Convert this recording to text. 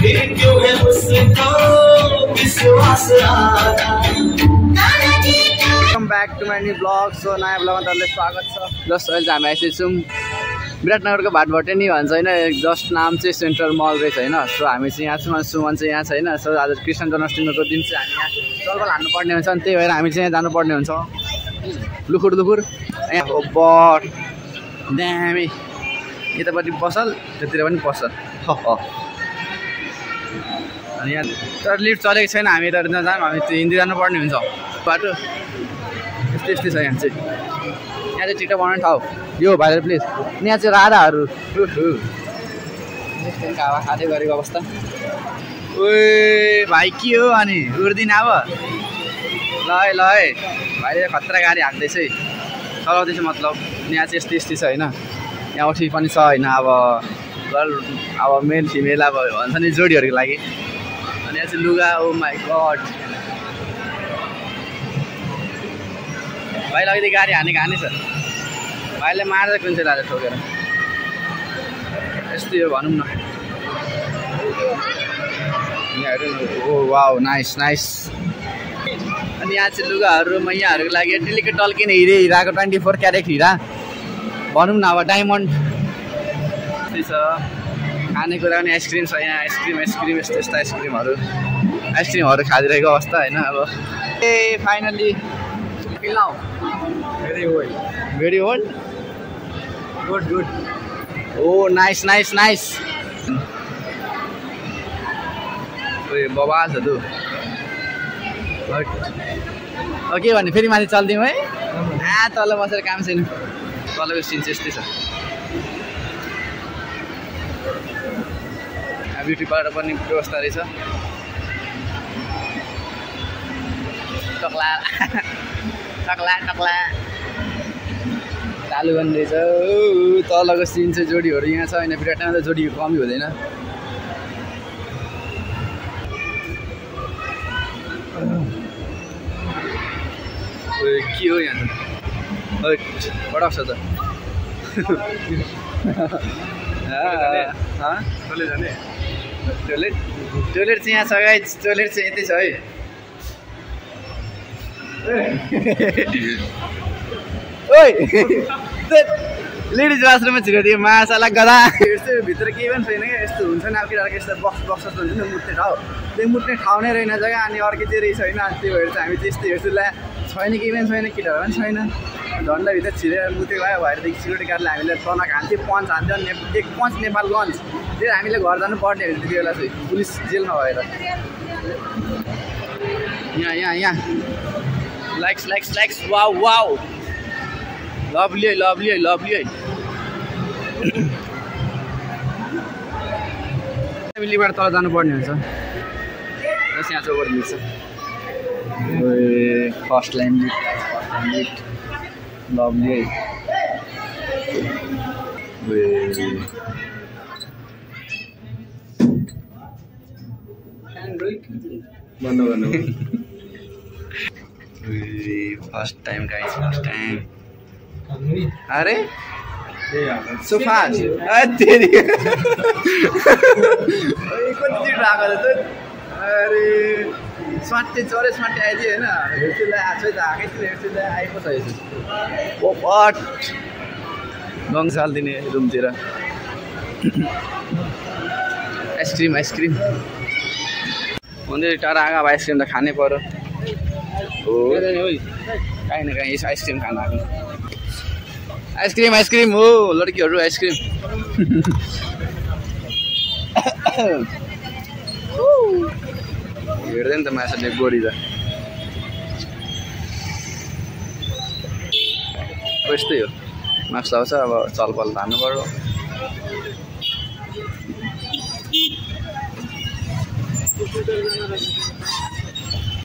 क्यों है मुझको विश्वास आता। Welcome back to my new blog. So नयाँ ब्लगमा तपाईँलाई स्वागत छ। जस्ट अहिले हामी आइसकेछौँ विराटनगरको भाटभटे नि भन्छ होइन, जस्ट नाम चाहिँ सेन्ट्रल मल रहेछ होइन। सो हामी चाहिँ यहाँ छौँ, सुमन चाहिँ यहाँ छैन। सो आज कृष्ण जन्माष्टमीको दिन चाहिँ हामी यहाँ चलबल हान्नुपर्ने हुन्छ, अनि त्यही भएर हामी चाहिँ यहाँ जानुपर्ने हुन्छ लुखुर लुखुर। यहाँ ओभर दामी यतापट्टि पसल, त्यतिर पनि पसल। अनि यहाँ तर लिफ्ट चलेको छैन, हामी यता नजाऊँ, हामी हिँड्दै जानुपर्ने हुन्छ बाटो। यस्तै यस्तै छ यहाँ चाहिँ। यहाँ चाहिँ टिकट बनाउने ठाउँ यो भाइरल प्लेस। अनि यहाँ चाहिँ राधाहरू हावा खाँदै गरेको अवस्था। ओए भाइ के हो अनि उड्दिन अब? ल है ल है, भाइले खतरा गाडी हाँक्दैछ है, चलाउँदैछ मतलब। यहाँ चाहिँ यस्तै यस्तै छ होइन। यहाँ औठी पनि छ होइन, अब मेल फिमेल अब भन्छ नि जोडीहरूको लागि। अनि यहाँ चाहिँ लुगा, ओ माई गड। भाइले अलिकति गाडी हानेको हानेछ, भाइले मार्दै कुन चाहिँ लाग्छ ठोकेर। यस्तै हो भनौँ न। ओ वाउ नाइस नाइस। अनि यहाँ चाहिँ लुगाहरू मैयाहरूको लागि टिलिके टल्किने हिराको 24 क्यारेट हिरा भनौँ न। अब डायमन्ड त्यही छ। खानेकुरा पनि आइसक्रिम छ यहाँ, आइसक्रिम यस्तो यस्तो आइसक्रिमहरू खाइदिरहेको अवस्था होइन। अब ए finally now very old good good. Oh nice nice nice. बबाल छ तँ। के भने फेरि माथि चल्दिउँ है। तल बसेर काम छैन, तलको सिन चाहिँ यस्तै छ। ब्युटी पार्लर पनि व्यवस्था रहेछ। टक्ला टक्ला टक्ला चालु गर्ने रहेछ। तलको सिन चाहिँ जोडीहरू यहाँ छ होइन। विराटमा त जोडीको कमी हुँदैन। के हो यहाँ बडा छ त। टोइलेट चाहिँ यहाँ छ गाइस, टोइलेट चाहिँ यतै छ है। ओइ लेडिज वासरुममा छिरेको मासाला गदा। यस्तो भित्र केही पनि छैन क्या, यस्तो हुन्छ नि अब केटाहरूको यस्तो बक्स हुन्छ नि मुट्ने ठाउँ। त्यो मुट्ने ठाउँ नै रहेन जग्गा। अनि अर्कै चाहिँ रहेछ होइन। त्यही भएर चाहिँ हामी चाहिँ यस्तो हेर्छु ला छैन, केही पनि छैन, केटाहरू पनि छैन। झन्डाभित्र छिरेर मुतेको भयो भएरदेखि सिक्युरिटी गार्डले हामीलाई तनक हान्थ्यो, पन्च हान्थ्यो। एक पन्च नेपालगञ्ज त्यो हामीले घर जानु पर्ने हो त्यति बेला चाहिँ, पुलिस जेलमा भएर। यहाँ यहाँ यहाँ likes likes likes. Wow wow lovely है लभली है लभली है। फ्यामिलीबाट तल जानुपर्ने हुन्छ। जस यहाँ चाहिँ ओभर मिल्छ। फर्स्ट लाइन लभली है। बन्द गर्नु। First time guys, first time. अरे सो फास्ट तेरी कति छिटो आएको त। अरे स्वाटे चरे स्वाटे आइदियो होइन। हेर्छुलाई आएको छ त, आएकै थिएन। हेर्छुलाई आएको छ हेर्छु पट गङ चालिदिने रुमतिर। आइसक्रिम आइसक्रिम मन्दिर टाढा आएको। अब आइसक्रिम त खानै पर्यो। हो काहीँ न काहीँ आइसक्रिम खान आएको। आइसक्रिम आइसक्रिम हो लड्कीहरू आइसक्रिम। हेर्दैन त माछाले गोरी त। यस्तै हो, मास्क लाउँछ। अब चलपल हान्नु पर्यो।